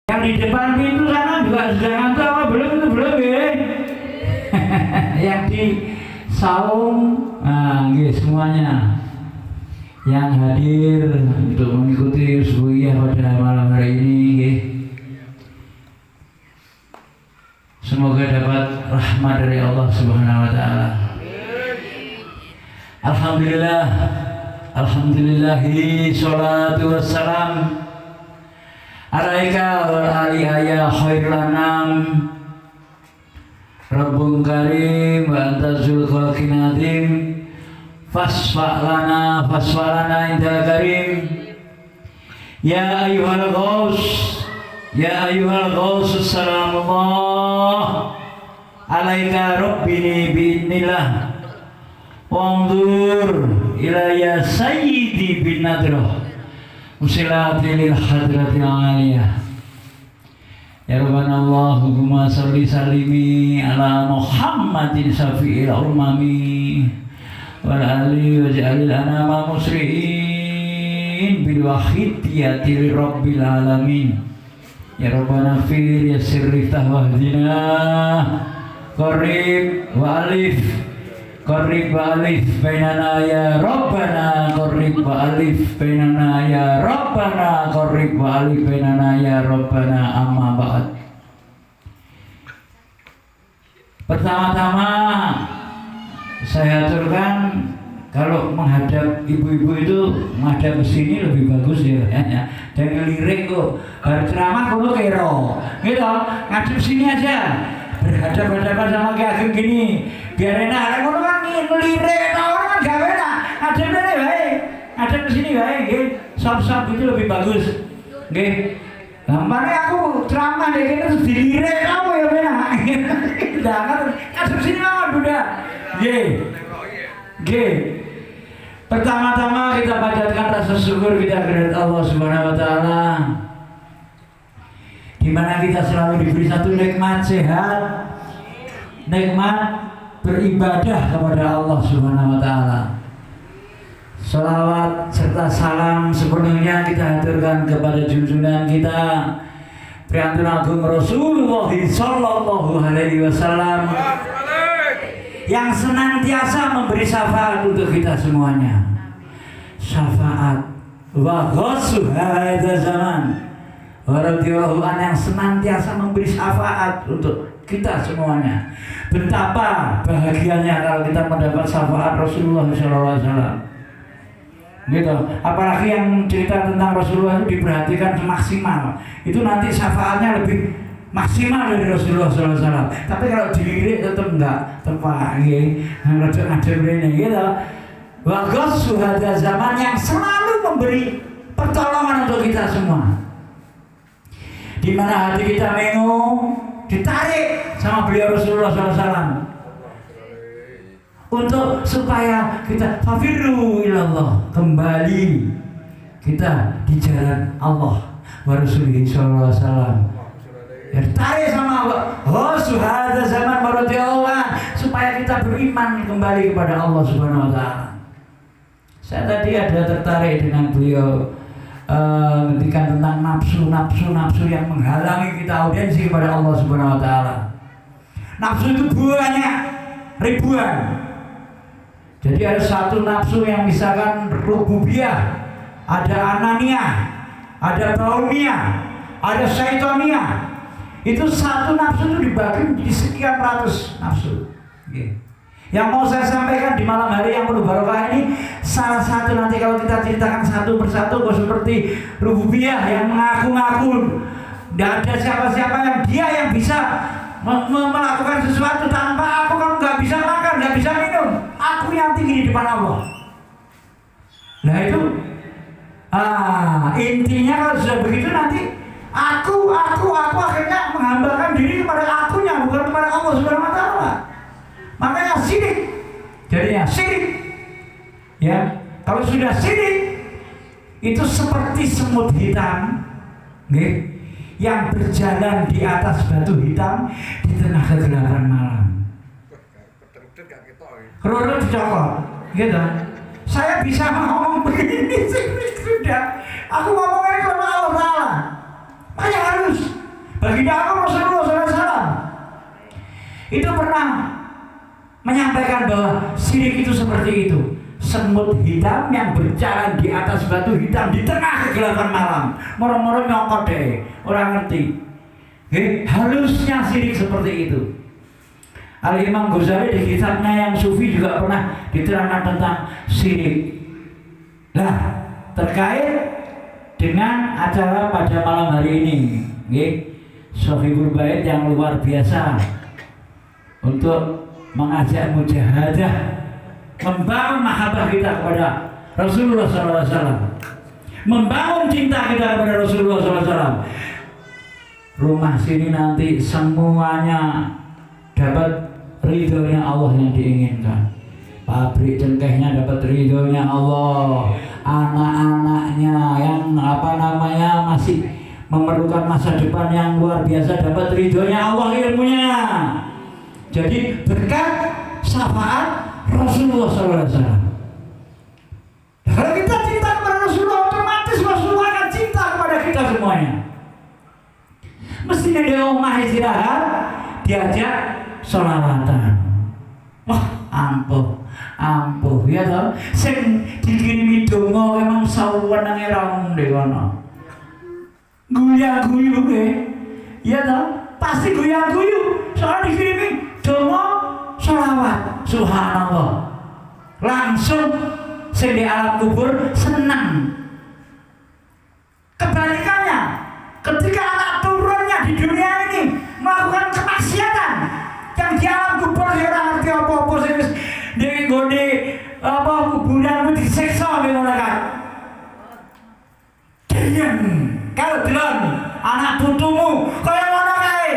Yang di depan pintu sana juga sudah ngantuk apa belum? Itu belum ya. Yang di saung, nah semuanya yang hadir untuk mengikuti usbuiyah pada malam hari ini, semoga dapat rahmat dari Allah Subhanahu wa taala. Alhamdulillah, alhamdulillahi sholatu wassalam alaika wal aliyaya khairul anam Rabbun karim wa anta zul khalqin azim fasfa'lana indal karim ya ayyuhal ghaus salamullah alaika rabbini bi'idnillah wanzur ilayya sayyidi bin nadrah musilati lil hadratil aliyah ya Rabbana Allahumma salli salimi ala Muhammadin syafi'il umami wal ali waj'alil anama musri'in bil wahidiyati rabbil alamin ya Rabbana fir yassir riftah wahdina qarib wa alif bainana ya Rabbana qarib wa alif bainana ya Rabbana qarib wa alif bainana ya Rabbana amma ba'd. Pertama-tama saya aturkan kalau menghadap ibu-ibu itu menghadap ke sini lebih bagus ya. Dan lirik kok ceramah kalau kero gitu ngadep sini aja berhadapan-hadapan sama Ki Ageng gini biar enak. Kalau kan ngelirik orang kan gak enak. Ngadep ini baik, ngadep ke sini baik, sop-sop itu lebih bagus. Nggih. Gampangnya aku ceramah deh kene terus dilirik kamu ya enak. Jangan ngadep sini mawon Bunda. Nggih. Nggih. Pertama-tama kita panjatkan rasa syukur kita kepada Allah Subhanahu wa taala. Di mana kita selalu diberi satu nikmat sehat, nikmat beribadah kepada Allah Subhanahu wa taala. Salawat serta salam sepenuhnya kita haturkan kepada junjungan kita Priantun Agung Rasulullah sallallahu alaihi wasallam yang senantiasa memberi syafaat untuk kita semuanya. Syafaat wa ghassu hadza zaman. Radhiyallahu anhu yang senantiasa memberi syafaat untuk kita semuanya. Betapa bahagianya kalau kita mendapat syafaat Rasulullah SAW. Gitu. Apalagi yang cerita tentang Rasulullah itu diperhatikan maksimal. Itu nanti syafaatnya lebih maksimal dari Rasulullah SAW. Tapi kalau dilirik tetap enggak tepat. Ada ini gitu. Bagus suhada zaman yang selalu memberi pertolongan untuk kita semua. Di mana hati kita mengo ditarik sama beliau Rasulullah SAW untuk supaya kita fafirru ilallah, kembali kita di jalan Allah wa Rasulullah SAW. Ditarik sama Allah, suhada zaman radhiyallahu supaya kita beriman kembali kepada Allah Subhanahu wa taala. Saya tadi ada tertarik dengan beliau ngendikan tentang nafsu yang menghalangi kita audiensi kepada Allah Subhanahu wa taala. Nafsu itu banyak, ribuan. Jadi ada satu nafsu yang misalkan rububiyah, ada ananiyah, ada taumiyah, ada syaitoniyah. Itu satu nafsu itu dibagi di sekian ratus nafsu. Yang mau saya sampaikan di malam hari yang penuh barokah ini, salah satu nanti kalau kita ceritakan satu persatu, kok seperti rububiyah yang mengaku-ngaku tidak ada siapa-siapa yang dia yang bisa melakukan sesuatu tanpa aku, kamu nggak bisa makan, nggak bisa minum. Aku yang tinggi di depan Allah. Nah itu, intinya kalau sudah begitu nanti aku akhirnya menghambakan diri kepada akunya, bukan kepada Allah Subhanahu wa taala. Makanya syirik, jadinya syirik. Ya, kalau sudah syirik itu seperti semut hitam, yang berjalan di atas batu hitam di tengah kegelapan malam. Roro dicokot, gitu. Saya bisa ngomong begini sudah. Aku ngomongnya kepada Allah Taala. Makanya harus Baginda aku Rasulullah SAW itu pernah menyampaikan bahwa syirik itu seperti itu. Semut hitam yang berjalan di atas batu hitam di tengah kegelapan malam. Moro-moro nyokot deh, orang ngerti. Halusnya syirik seperti itu. Al-Imam Ghazali di kitabnya yang sufi juga pernah diterangkan tentang syirik. Nah, terkait dengan acara pada malam hari ini, Sohibul Bait yang luar biasa untuk mengajak mujahadah, membangun mahabbah kita kepada Rasulullah SAW, membangun cinta kita kepada Rasulullah SAW. Rumah sini nanti semuanya dapat ridhonya Allah yang diinginkan. Pabrik cengkehnya dapat ridhonya Allah. Anak-anaknya yang masih memerlukan masa depan yang luar biasa dapat ridhonya Allah ilmunya. Jadi berkat syafaat Rasulullah SAW. Kalau kita cinta kepada Rasulullah, otomatis Rasulullah akan cinta kepada kita semuanya. Mestinya dia omah istirahat, diajak sholawatan. Wah, ampuh ya toh. Sing dikirimi donga emang sawenenge ra ndek kono. Guyu-guyu ya toh, pasti guyu-guyu. Soal dikirimi donga sholawat. Subhanallah. Langsung sing di alam kubur senang. Kebalikannya, ketika anak turunnya di dunia ini melakukan kemaksiatan, yang di alam kubur ya ora ngerti apa-apa sing wis nggone kuburan disiksa oleh malaikat. Dien kalau delon anak putumu kaya ngono kae,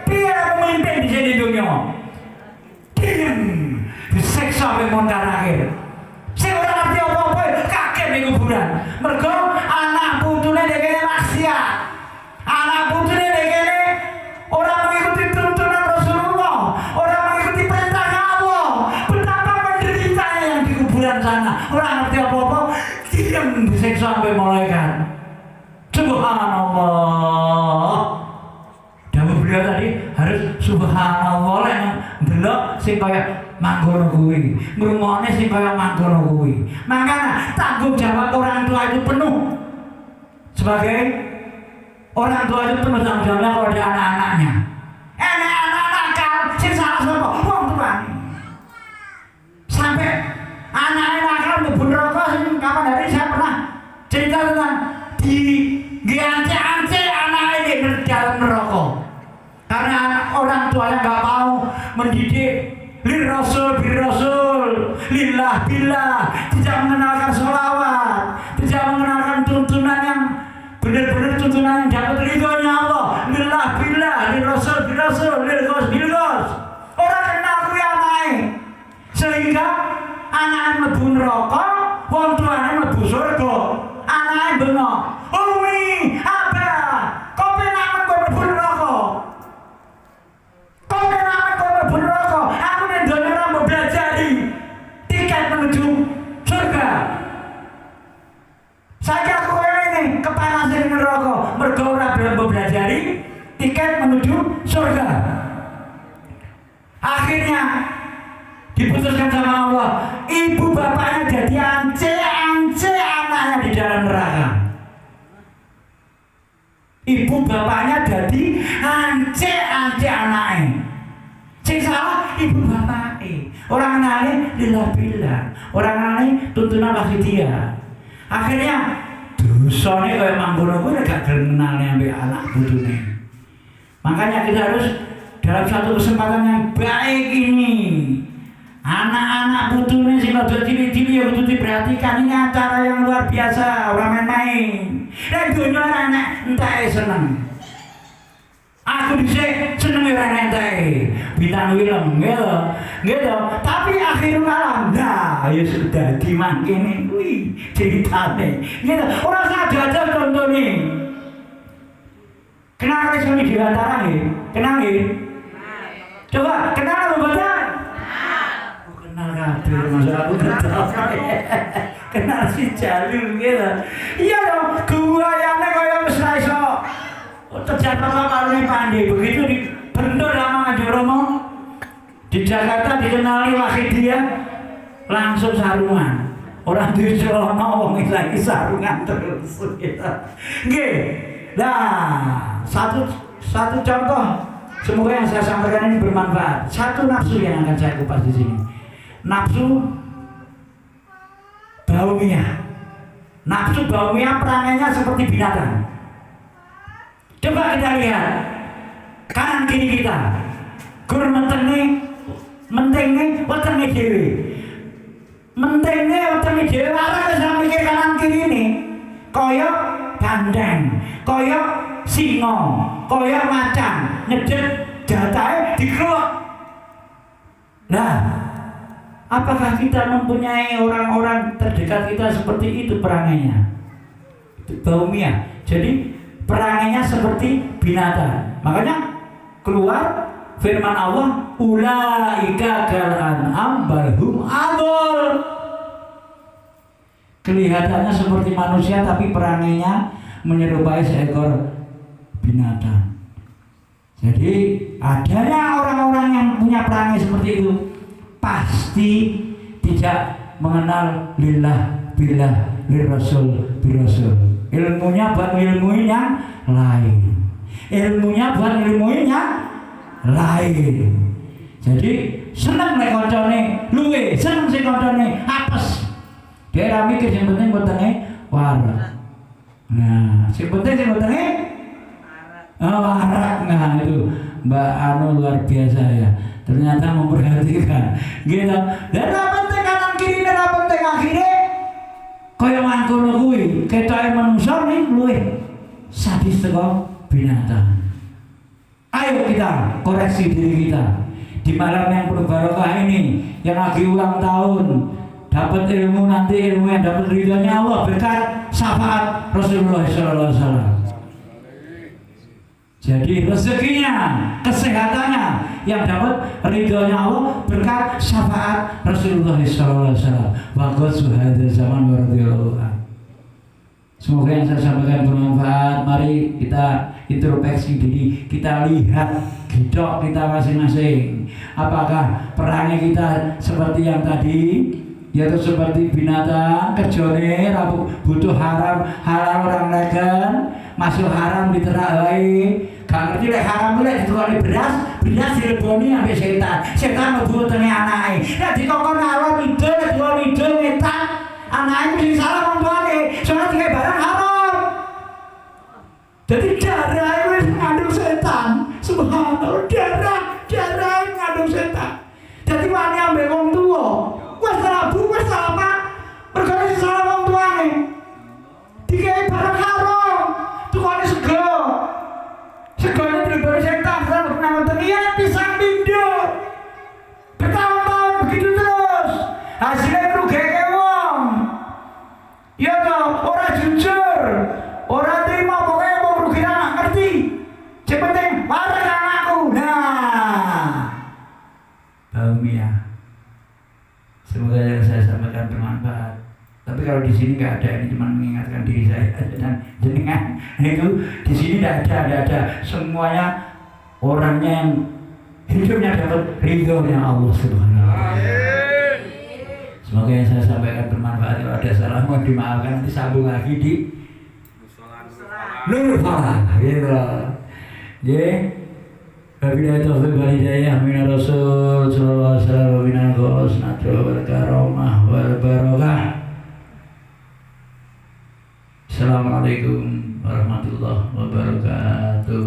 piye pemimpin di sini dunia? Dien disiksa oleh mundar akhir. Sing ora ngerti apa-apa kaget ning kuburan. Mergo anak putune dekene maksiat. Anak putune dekene ora mengikuti tuntunan Rasulullah, ora mengikuti perintahnya Allah. Betapa menderitanya yang di kuburan sana. Ora ngerti apa-apa, diam disiksa sampai malaikat. Subhanallah. Dawuh beliau tadi harus subhanallah yang ndelok sing kaya mangkono kuwi, ngrungokne sing kaya mangkono kuwi. Makanya tanggung jawab orang tua itu penuh. Sebagai orang tua itu penuh tanggung jawabnya kepada anak-anaknya. Anak-anak nakal, sing salah sapa? Wong tuane. Sampai anak nakal mlebu neraka sing kapan hari saya pernah cerita tentang di ance anak ini di dalam neraka. Karena orang tuanya nggak mau mendidik lir rasul, lillah billah, tidak mengenalkan sholawat, tidak mengenalkan tuntunan yang benar-benar tuntunan yang dapat ridhonya Allah. Lillah billah, lir rasul, lil ghos. Orang kenal kuwi anake. Sehingga anake mlebu neraka, wong tuane mlebu surga. Anake bengok, "Umi, Abah, kok penak kok mlebu neraka? Kok penak kok mlebu neraka? Aku nek donya ora mau belajari tiket menuju surga. Saiki aku ini kepanasan neraka, mergo ora mau belajari tiket menuju surga." Akhirnya diputuskan sama Allah, ibu bapaknya jadi ance anaknya di dalam neraka. Ibu bapaknya jadi ance anaknya. Sing salah ibu bapaknya. Orang nane lillah billah, orang nane tuntunan kasih dia. Akhirnya dosane kaya mangkono kuwi gak kenalne ambek anak putune. Makanya kita harus dalam satu kesempatan yang baik ini, anak-anak putune sing rada cilik-cilik ya kudu diperhatikan. Ini acara yang luar biasa, ora main-main. Nek donya anak entek seneng. Aku dhisik seneng ora entek. Bintang film gitu. Tapi akhirul alam, nah ya sudah dimangkene kuwi ceritane. Gitu. Ora sadar contone. Kenal iso diantara nggih? Kenal nggih? Coba kenal apa mboten? Kenal kabeh, maksud aku kenal si Jalil gitu. Iya dong, guayane kaya wis ra iso terjatuhlah kalungnya pandai. Begitu dibentur sama Ngajoromo di Jakarta dikenali Wahidiyah, langsung sarungan. Orang di Solono wong lagi sarungan terus gitu. Nggih. Nah, satu contoh semoga yang saya sampaikan ini bermanfaat. Satu nafsu yang akan saya kupas di sini. Nafsu baumiyah. Nafsu baumiyah perangainya seperti binatang. Coba kita lihat kanan kiri kita. Gur mentenge wetenge dhewe. Mentenge wetenge dhewe ora wis mikir kanan kiri ini. Kaya bandeng, kaya singa, kaya macan, nyedet jatahe dikeluak. Nah, apakah kita mempunyai orang-orang terdekat kita seperti itu perangainya? Itu baumiyah. Jadi perangainya seperti binatang. Makanya keluar firman Allah, ulaika kal an'am bal hum adall. Kelihatannya seperti manusia tapi perangainya menyerupai seekor binatang. Jadi adanya orang-orang yang punya perangai seperti itu pasti tidak mengenal lillah billah lirrasul birrasul. Ilmunya buat ilmuin yang lain. Ilmunya buat ilmuin yang lain. Jadi seneng nek kancane luwe, seneng sing kancane apes. Dia ra mikir yang penting wetenge warak. Nah, sing penting sing wetenge warak. Nah, itu Mbak Anu luar biasa ya. Ternyata memperhatikan. Gitu. Dan ra penting kanan kiri, ra penting akhirnya kaya mangkono kuwi, ketoke manungsa ning luwih sadis teko binatang. Ayo kita koreksi diri kita. Di malam yang penuh barokah ini, yang lagi ulang tahun, dapat ilmu nanti ilmu yang dapat ridhonya Allah berkat syafaat Rasulullah SAW. Jadi rezekinya, kesehatannya yang dapat ridhonya Allah berkat syafaat Rasulullah SAW. Waqad suhada zaman waradiyallahu anhu. Semoga yang saya sampaikan bermanfaat. Mari kita introspeksi diri, kita lihat gidok kita masing-masing. Apakah perangai kita seperti yang tadi, yaitu seperti binatang, kejone, butuh haram, halal orang legen, masuk haram diterai. Gak ngerti lek haram lek ditukoni beras dileboni ambek setan mlebu tenge anake. Nek dikongkon alon idul, dua idul ngetan, anake sing salah wong tuane, soalnya dikai barang haram. Jadi darah itu mengandung setan. Subhanallah, darah mengandung setan. Jadi wani ambek wong tuwa, wis salah bu, wis salah pak, perkara sing salah wong tuane. Dikai barang haram, tukane sego. Segala diberi setan, saya pernah menteriak pisang pindo. Bertahun-tahun begitu terus. Hasilnya rugi ke wong. Ya toh, orang jujur, orang terima pokoknya mau rugi anak ngerti. Yang penting waras anakku. Nah, baumiyah. Semoga yang saya sampaikan bermanfaat. Tapi kalau di sini nggak ada, ini cuma mengingatkan diri saya dan jenengan. Itu di sini tidak ada. Semuanya orangnya yang hidupnya dapat ridhonya Allah Subhanahu wa Ta'ala. Semoga yang saya sampaikan bermanfaat. Kalau ada salah mohon dimaafkan. Nanti sambung lagi di Nur Falah. Gitu. Jadi, wabillahi taufiq wal hidayah min Rasul sallallahu alaihi wasallam min al-ghusnati wal karamah wal barakah. Assalamualaikum warahmatullahi wabarakatuh.